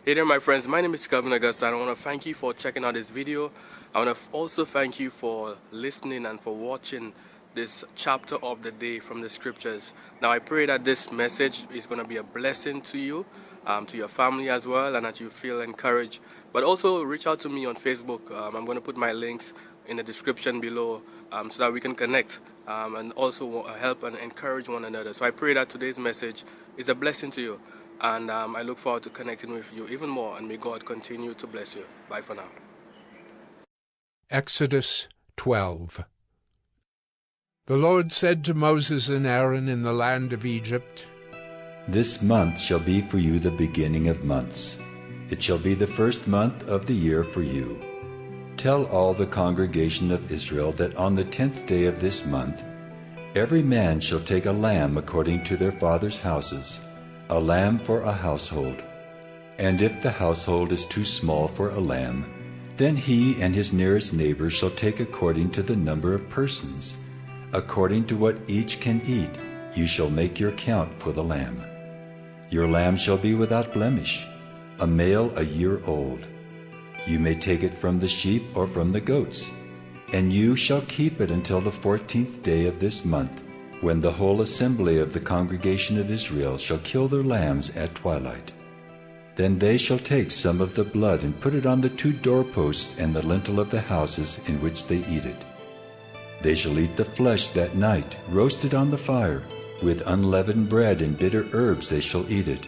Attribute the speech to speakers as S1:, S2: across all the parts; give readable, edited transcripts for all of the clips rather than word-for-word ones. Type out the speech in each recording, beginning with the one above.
S1: Hey there my friends, my name is Calvin Augusta and I want to thank you for checking out this video. I want to also thank you for listening and for watching this chapter of the day from the scriptures. Now I pray that this message is going to be a blessing to you, to your family as well, and that you feel encouraged. But also reach out to me on Facebook. I'm going to put my links in the description below so that we can connect and also help and encourage one another. So I pray that today's message is a blessing to you. And I look forward to connecting with you even more, and may God continue to bless you. Bye for now.
S2: Exodus 12. The Lord said to Moses and Aaron in the land of Egypt,
S3: This month shall be for you the beginning of months. It shall be the first month of the year for you. Tell all the congregation of Israel that on the 10th day of this month every man shall take a lamb according to their fathers' houses, a lamb for a household. And if the household is too small for a lamb, then he and his nearest neighbor shall take according to the number of persons. According to what each can eat, you shall make your count for the lamb. Your lamb shall be without blemish, a male a year old. You may take it from the sheep or from the goats, and you shall keep it until the 14th day of this month, when the whole assembly of the congregation of Israel shall kill their lambs at twilight. Then they shall take some of the blood and put it on the 2 doorposts and the lintel of the houses in which they eat it. They shall eat the flesh that night, roasted on the fire. With unleavened bread and bitter herbs they shall eat it.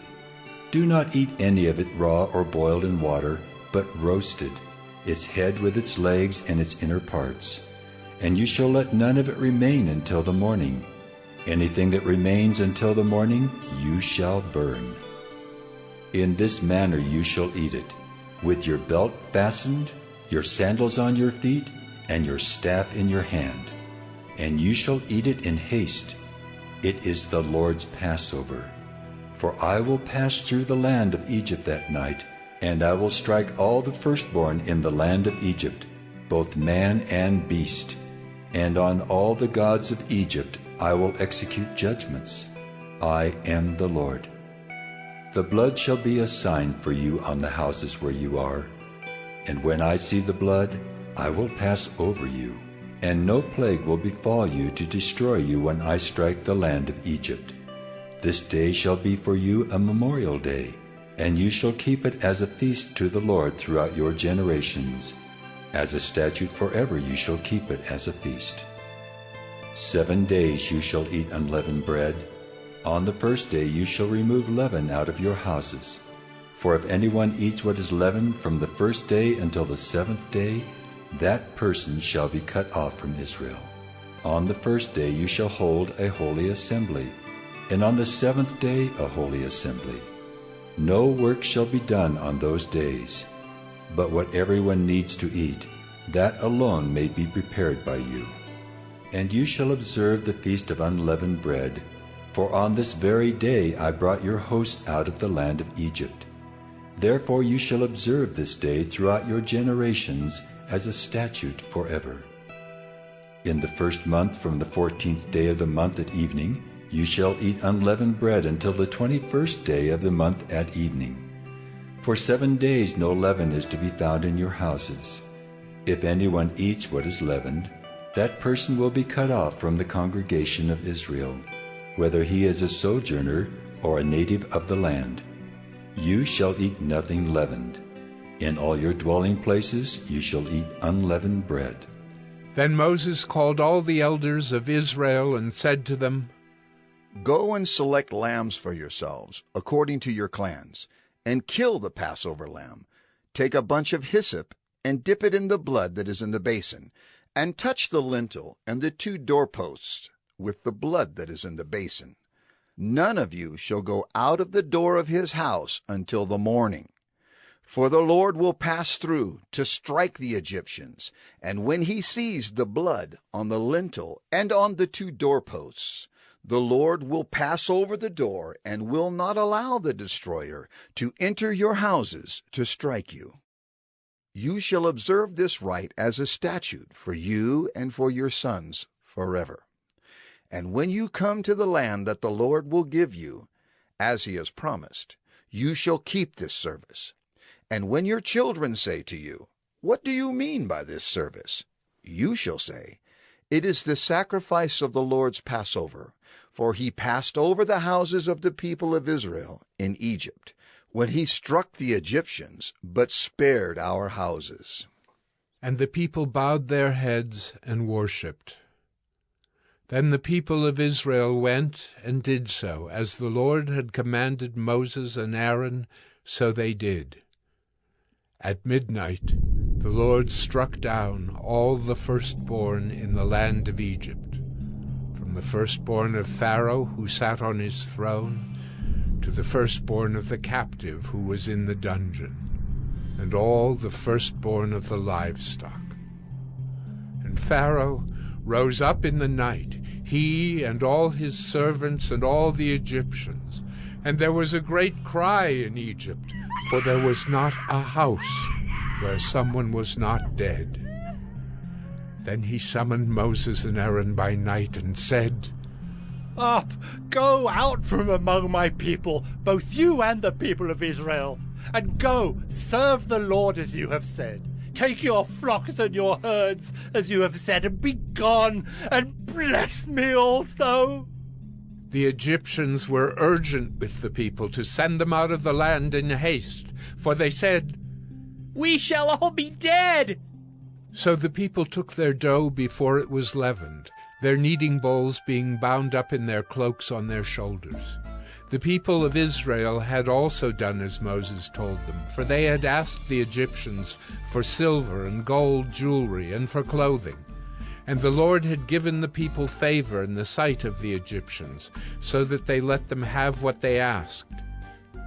S3: Do not eat any of it raw or boiled in water, but roasted, its head with its legs and its inner parts. And you shall let none of it remain until the morning. Anything that remains until the morning you shall burn. In this manner you shall eat it, with your belt fastened, your sandals on your feet, and your staff in your hand. And you shall eat it in haste. It is the Lord's Passover. For I will pass through the land of Egypt that night, and I will strike all the firstborn in the land of Egypt, both man and beast. And on all the gods of Egypt I will execute judgments. I am the Lord. The blood shall be a sign for you on the houses where you are. And when I see the blood, I will pass over you, and no plague will befall you to destroy you when I strike the land of Egypt. This day shall be for you a memorial day, and you shall keep it as a feast to the Lord throughout your generations. As a statute forever you shall keep it as a feast. 7 days you shall eat unleavened bread. On the first day you shall remove leaven out of your houses. For if anyone eats what is leavened from the first day until the 7th day, that person shall be cut off from Israel. On the first day you shall hold a holy assembly, and on the 7th day a holy assembly. No work shall be done on those days, but what everyone needs to eat, that alone may be prepared by you. And you shall observe the feast of unleavened bread, for on this very day I brought your hosts out of the land of Egypt. Therefore you shall observe this day throughout your generations as a statute forever. In the first month from the 14th day of the month at evening, you shall eat unleavened bread until the 21st day of the month at evening. For 7 days no leaven is to be found in your houses. If anyone eats what is leavened, that person will be cut off from the congregation of Israel, whether he is a sojourner or a native of the land. You shall eat nothing leavened. In all your dwelling places you shall eat unleavened bread.
S2: Then Moses called all the elders of Israel and said to them,
S4: Go and select lambs for yourselves, according to your clans, and kill the Passover lamb. Take a bunch of hyssop and dip it in the blood that is in the basin, and touch the lintel and the 2 doorposts with the blood that is in the basin. None of you shall go out of the door of his house until the morning. For the Lord will pass through to strike the Egyptians, and when he sees the blood on the lintel and on the 2 doorposts, the Lord will pass over the door and will not allow the destroyer to enter your houses to strike you. You shall observe this rite as a statute for you and for your sons forever. And when you come to the land that the Lord will give you, as he has promised, you shall keep this service. And when your children say to you, 'What do you mean by this service?' you shall say, 'It is the sacrifice of the Lord's Passover, for he passed over the houses of the people of Israel in Egypt, when he struck the Egyptians, but spared our houses.'"
S2: And the people bowed their heads and worshipped. Then the people of Israel went and did so, as the Lord had commanded Moses and Aaron, so they did. At midnight the Lord struck down all the firstborn in the land of Egypt, from the firstborn of Pharaoh who sat on his throne, to the firstborn of the captive who was in the dungeon, and all the firstborn of the livestock. And Pharaoh rose up in the night, he and all his servants and all the Egyptians, and there was a great cry in Egypt, for there was not a house where someone was not dead. Then he summoned Moses and Aaron by night and said,
S5: "Up, go out from among my people, both you and the people of Israel, and go, serve the Lord as you have said. Take your flocks and your herds as you have said, and be gone, and bless me also."
S2: The Egyptians were urgent with the people to send them out of the land in haste, for they said,
S5: "We shall all be dead."
S2: So the people took their dough before it was leavened, their kneading bowls being bound up in their cloaks on their shoulders. The people of Israel had also done as Moses told them, for they had asked the Egyptians for silver and gold jewelry and for clothing. And the Lord had given the people favor in the sight of the Egyptians, so that they let them have what they asked.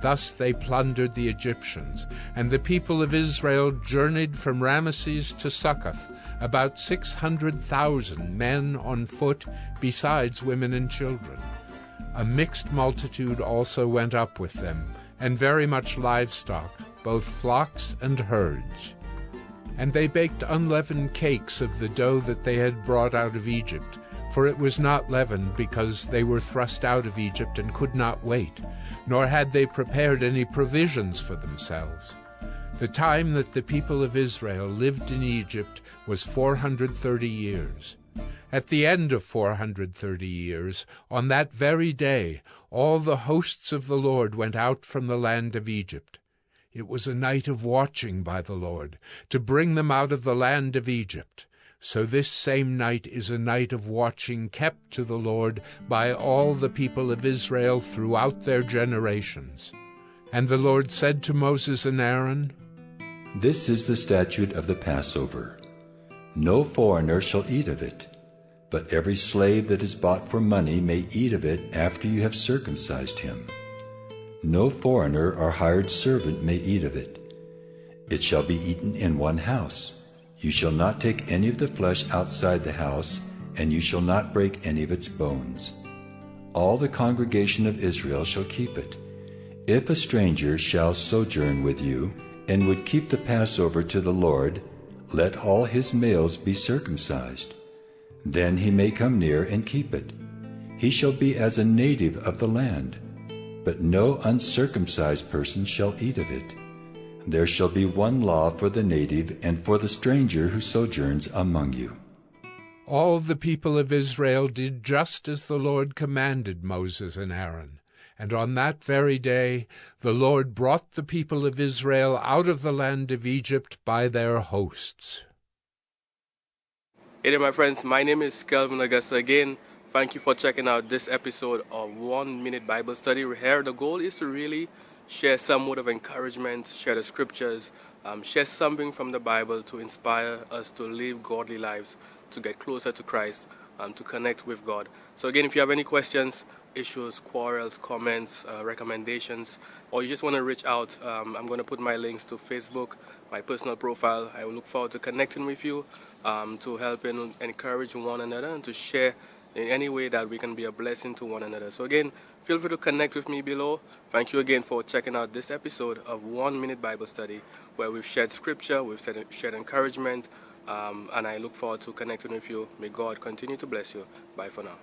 S2: Thus they plundered the Egyptians, and the people of Israel journeyed from Ramesses to Succoth, about 600,000 men on foot, besides women and children. A mixed multitude also went up with them, and very much livestock, both flocks and herds. And they baked unleavened cakes of the dough that they had brought out of Egypt, for it was not leavened, because they were thrust out of Egypt and could not wait, nor had they prepared any provisions for themselves. The time that the people of Israel lived in Egypt was 430 years. At the end of 430 years, on that very day, all the hosts of the Lord went out from the land of Egypt. It was a night of watching by the Lord, to bring them out of the land of Egypt. So this same night is a night of watching kept to the Lord by all the people of Israel throughout their generations. And the Lord said to Moses and Aaron,
S3: "This is the statute of the Passover. No foreigner shall eat of it, but every slave that is bought for money may eat of it after you have circumcised him. No foreigner or hired servant may eat of it. It shall be eaten in one house. You shall not take any of the flesh outside the house, and you shall not break any of its bones. All the congregation of Israel shall keep it. If a stranger shall sojourn with you, and would keep the Passover to the Lord, let all his males be circumcised. Then he may come near and keep it. He shall be as a native of the land, but no uncircumcised person shall eat of it. There shall be one law for the native and for the stranger who sojourns among you."
S2: All the people of Israel did just as the Lord commanded Moses and Aaron. And on that very day the Lord brought the people of Israel out of the land of Egypt by their hosts.
S1: Hey there, my friends. My name is Kelvin Augusta again. Thank you for checking out this episode of 1 Minute Bible Study. Here, the goal is to really share some word of encouragement, share the scriptures, share something from the Bible to inspire us to live godly lives, to get closer to Christ, to connect with God. So again, if you have any questions, issues, quarrels, comments, recommendations, or you just want to reach out, I'm going to put my links to Facebook, my personal profile. I will look forward to connecting with you, to help and encourage one another, and to share in any way that we can be a blessing to one another. So again, feel free to connect with me below. Thank you again for checking out this episode of 1 Minute Bible Study, where we've shared scripture, we've shared encouragement, and I look forward to connecting with you. May God continue to bless you. Bye for now.